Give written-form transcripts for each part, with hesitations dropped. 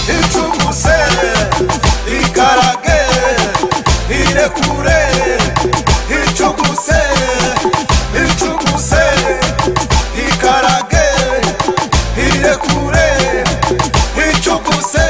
Ichuguse, ikarage, irekure. Ichuguse, ichuguse, ikarage, irekure. Ichuguse.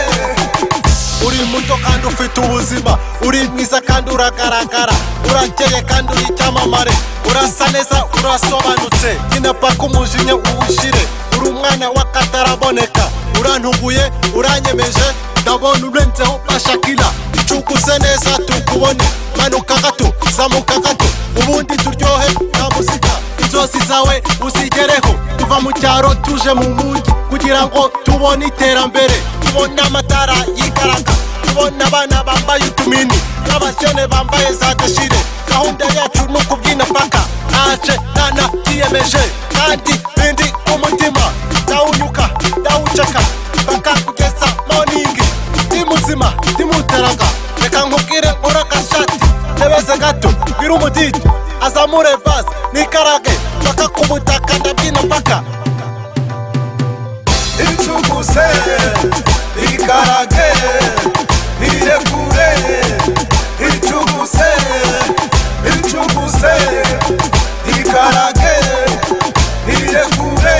Uri muto kandi ufite ubuzima, uri mwiza kandi uragaragara, urakeye kandi uri icyamamare, urasa neza urasobanutse, nyina paka umujinya uwushire, uri umwana w'akataraboneka, urantuguye uranyemeje, ndabona urenzeho bashakira. Ichuguse neza tukubone, manuka gato zamuka gato, ubundi turyohe nta muzika, inzozi zawe uzigereho, tuva mu cyaro tuje mu mujyi kugira ngo tubone iterambere, tubone amatara yikaraga, tubone abana bambaye utumini n'abashyone bambaye za deshire. Gahunda yacu ni ukubyina paka naje nana tiyemeje, kandi bindi umutima ndawunyuka ndawuceka paka kugeza morning. Ndi muzima ndi muteraga, reka nkubwire nkora akashati nebeze gato, bwira umudidi azamure vase nikarage paka ku butaka ndabyina paka. Ichuguse, ikarage, irekure. Ichuguse, ichuguse, ikarage, irekure.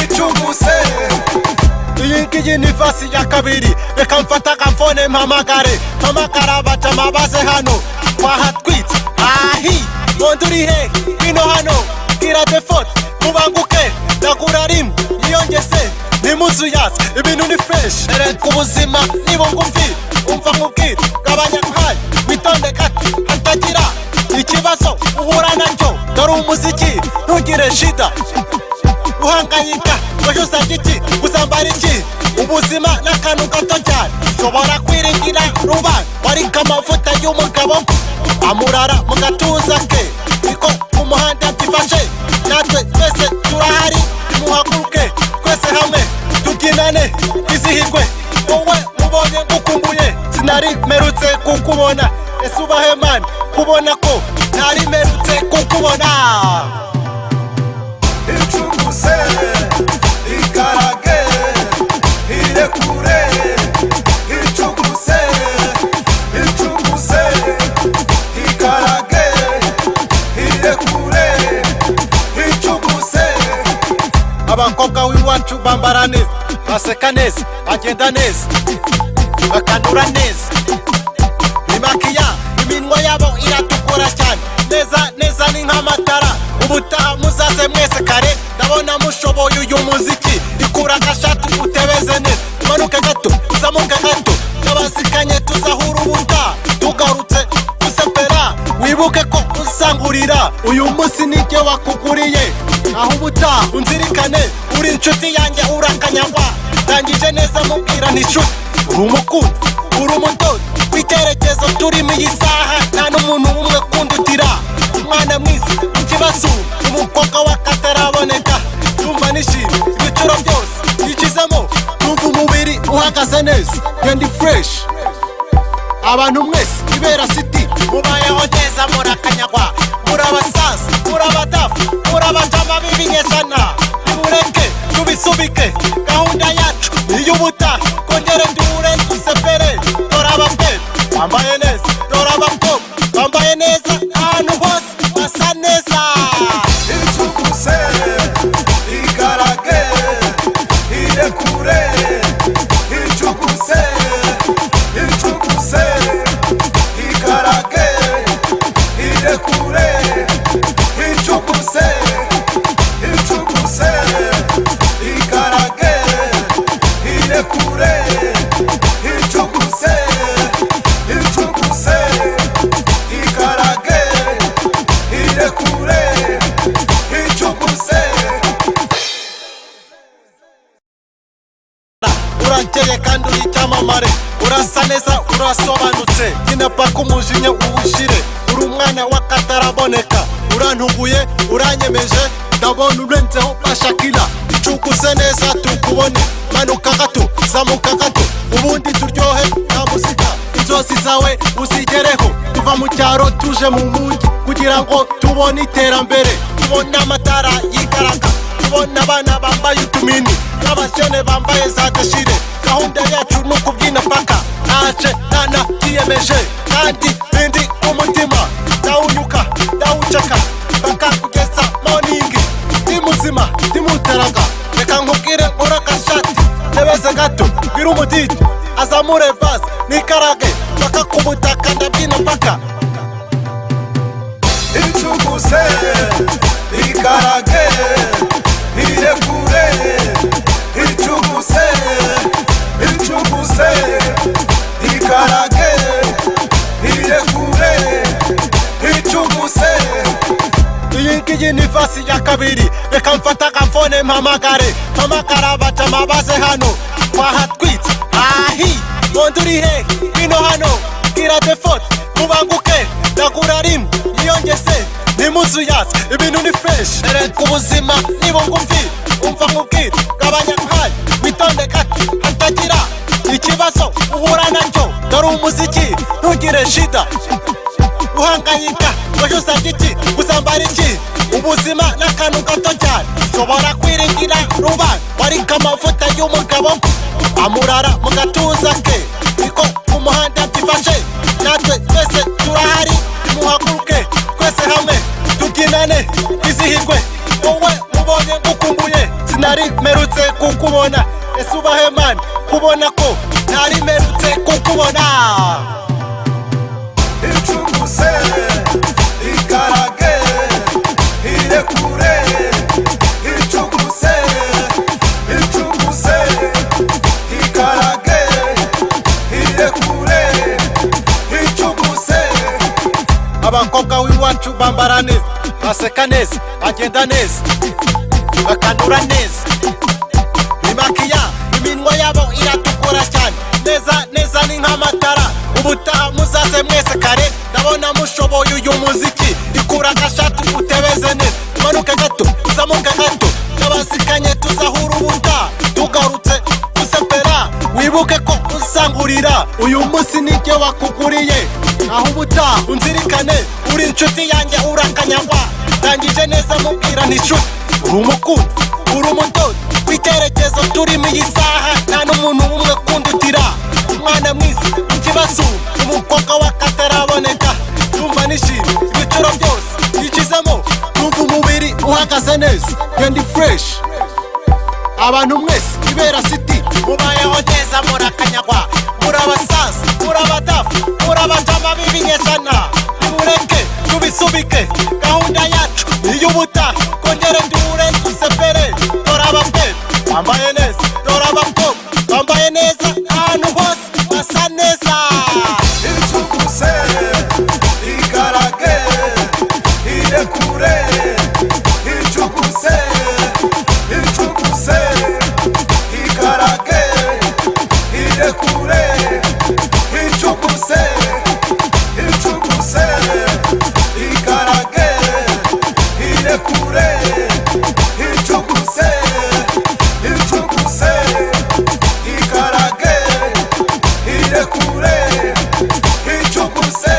Ichuguse. Iyi ngiyi ni vasi ya kabiri, reka mfata agafone mpamagare abajama baze hano twahatwitse. Ahi mondo uri he bino hano, gira default mubanguke, ndagura rimwe niyongeze nimuzuyaze, ibintu ni fresh. Ereka ubuzima nibo ngufi, umva nkubwire gabanya nkayo, witonde gato hatagira ikibazo uhura nacyo, dore umuziki ntugire shida uhangayika wajuza giti uzambara iki. Ubuzima n'akantu gato cyane, ushobora kwiringira rubanda, warika amavuta y'umugabo amurara mu gatuza ke, niko ku muhanda byifashe. Natwe twese turahari, muhaguruke twese hamwe tubyinane twizihirwe. Wowe mubonye ngukumbuye, sinari merutse kukubona, ese ubahe mani kubona ko ntari merutse kukubona. Ichuguse, ikarage, irekure. Ichuguse, ichuguse, ikarage, irekure. Ichuguse. Abakobwa w'iwacu bambara neza, baseka neza, bagenda neza, bakanura neza, bimakiya iminwa yabo iratukura cyane, neza neza ni nk'amatara. Ubutaha muzaze mwese kare, ndabona mushoboye uyu muziki. Ikura agashati utebeze neza, manuka gato zamuka gato, n'abasikanye tuzahura ubutaha tugarutse gusepera. Wibuke ko uzangurira uyu munsi nijye wakuguriye, aho ubutaha unzirikane, uri inshuti yanjye urakanyagwa. Ndangije neza mubwira ntishuti, uri umukunzi uri umudozi w'icyerekezo turimo iyi saha, nta n'umuntu umwe kundutira. Umwana mwiza ikibasura, umukobwa w'akataraboneka, numva nishimye ibicuro byose yicizemo, numva umubiri uhagaze neza, ndi fresh. Abantu mwese ibera city mubayeho neza, murakanyagwa, muri abasaza, muri abadafu, muri abajama b'ibinyejana. Nimureke tubisubike, gahunda yacu iy'ubutaha, kongere duhure dusepere. Dore ababyeyi bambaye neza, dore abakobwa bambaye neza, ahantu hose basa neza. Ichuguse, ikarage, irekure. Ichuguse, ichuguse, ikarage, irekure. Ichuguse, ichuguse, ikarage, irekure. Ichuguse, ichuguse, ikarage, irekure. Ichuguse. Urakeye kandi uri icyamamare, urasa neza urasobanutse, nyina paka umujinya uwushire, uri umwana w'akataraboneka, urantuguye uranyemeje, ndabona urenzeho bashakira. Ichuguse neza tukubone, manuka gato zamuka gato, ubundi turyohe nta muzika, inzozi zawe uzigereho, tuva mu cyaro tuje mu mujyi kugira ngo tubone iterambere, tubone amatara yikaraga, tubona abana bambaye utumini n'abakene bambaye za deshire. Gahunda yacu ni ukubyina paka naje nanayiyemeje kandi bindi ku mutima. Ndawunyuka ndawucaka paka kugeza morning. Ndi muzima ndi muteraga, reka nkubwire nkore akashati ntebeze gato bwira umudidi azamure vase nikarage paka ku butaka ndabyina paka. Icuguse ikarage irekure. Icuguse ikarage irekure. Icuguse. Iyi ngiyi ni vasi ya kabiri, reka mfata agafone mpamagare abajama baze hano twahatwitse. Ahi mondi uri he ino hano bwira default mubanguke ndagura rimwe yiyongeze nimuzuyaze ibintu ni fresh. Ereka ubuzima ni bugufi umva nkubwire gabanya nkayo witonde gato hatagira ikibazo uhura nacyo. Dore umuziki ntugire shida uhangayika wajuza giti uzambara iki. Ubuzima n'akantu gato cyane ushobora kwiringira rubanda warika amavuta y'umugabo amurara mu gatuza ke. Niko ku muhanda byifashe natwe twese turahari muhaguruke twese hamwe tubyinane twizihirwe. Wowe mubonye ngukumbuye sinari merutse kukubona, ese ubahe mani kubona ko ntari merutse kukubona. Icuguse ikarage irekure. Icuguse ikarage irekure. Icuguse. Abakobwa w'iwacu bambara neza baseka neza bagenda neza bakanura neza bimakiya iminwa yabo iratukura cyane neza neza ni nk'amatara. Ubutaha muzaze mwese kare ndabona mushoboye uyu muziki. Ikura agashati utebeze neza umanuke gato uzamuke gato n'abasikanye tuzahura ubutaha tugarutse gusepera. Wibuke ko uzangurira uyu munsi nijye wakuguriye, aho ubutaha unzirikane uri inshuti yanjye urakanyagwa. Ndangije neza mubwira ntishuti uri umukunzi uri umudozi w'icyerekezo turimo iyi saha. Nta n'umuntu umwe kundutira umwana mwiza ikibazo umukobwa wakataraboneka. Numva nishimye ibiciro byose yicizemo numva umubiri uhagaze neza kandi fresh. Abantu mwese ibera city mubayeho neza murakanyagwa murabasaza murabadafu murabajama b'ibinyejana. Nimureke tubisubike gahunda yacu iy'ubutaha kongere duhure dusepere. Dore ababyeyi bambaye neza dore abakobwa bambaye neza ahantu hose basa neza. Icuguse ikarage irekure. Icuguse ikarage irekure. Icuguse ikarage irekure. Icuguse ikarage irekure. Icuguse.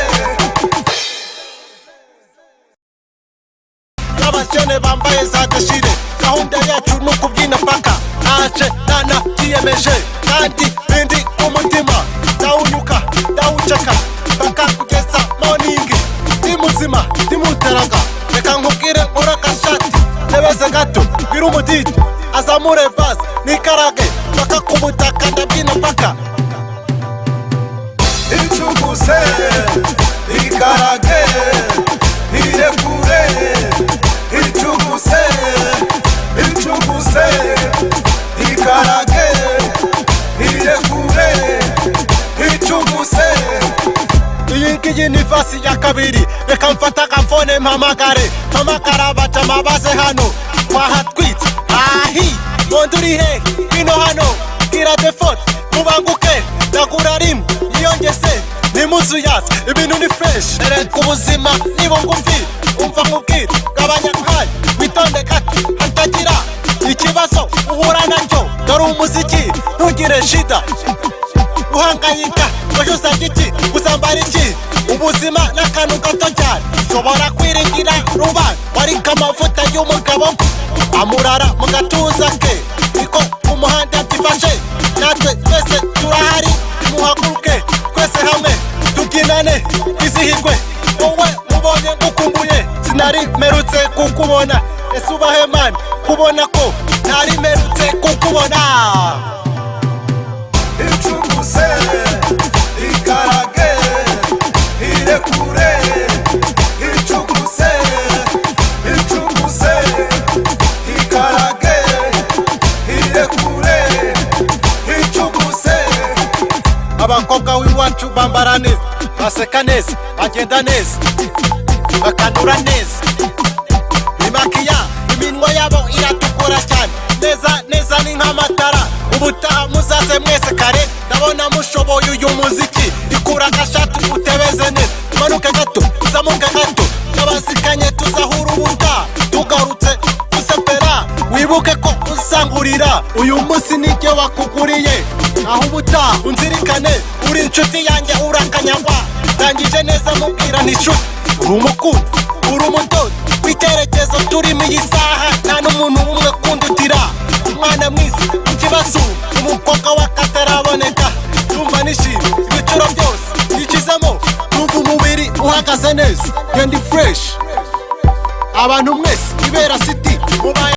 N'abakene bambaye za deshire. Gahunda yacu ni ukubyina paka naje nanayiyemeje kandi bindi ku mutima. Ndawunyuka ndawucaka paka kugeza morning. Ndi muzima ndi muteraga, reka nkubwire nkore akashati ntebeze gato bwira umudidi azamure vase nikarage paka ku butaka ndabyina paka. Icuguse ikarage irekure. Icuguse ikarage irekure. Icuguse. Iyi ngiyi ni vasi ya kabiri, reka mfata agafone mpamagare abajama baze hano twahatwitse. Ahi mondi uri he ino hano bwira default mubanguke ndagura rimwe yiyongeze nimuzuyaze ibintu ni fresh. Ereka ubuzima ni bugufi umva nkubwire gabanya nkayo witonde gato hatagira ikibazo uhura nacyo. Dore umuziki ntugire shida uhangayika wajuza giti uzambara iki. Ubuzima n'akantu gato cyane ushobora kwiringira rubanda warika amavuta y'umugabo amurara mu gatuza ke niko umuhanda byifashe natwe twese turahari muhaguruke twese hamwe tubyinane twizihirwe wowe mubonye ngukumbuye sinari merutse kukubona ese ubahe mani kubona ko ntari merutse kukubona icuguse ikarage irekure icuguse ikarage irekure icuguse abakobwa w'iwacu bambara neza baseka neza bagenda neza bakanura neza bimakiya iminwa yabo iratukura cyane neza neza ni nk'amatara ubutaha muzaze mwese kare ndabona mushoboye uyu muziki ikura agashati utebeze neza umanuke gato uzamuke gato n'abasikanye tuzahura ubutaha tugarutse dusepera wibuke ko uzangurira uyu munsi nibyo wakuguriye naho ubutaha unzirikane uri inshuti yanjye urakanyagwa ndangije neza mubwira n'inshuti uri umukunzi uri umudozi w'icyerekezo turimo iyi saha nta n'umuntu umwe kundutira umwana mwiza ikibazo umukobwa w'akataraboneka numva nishimye ibicuro byose yicizemo numva umubiri uhagaze neza ndi fresh abantu mwese ibera city mubaye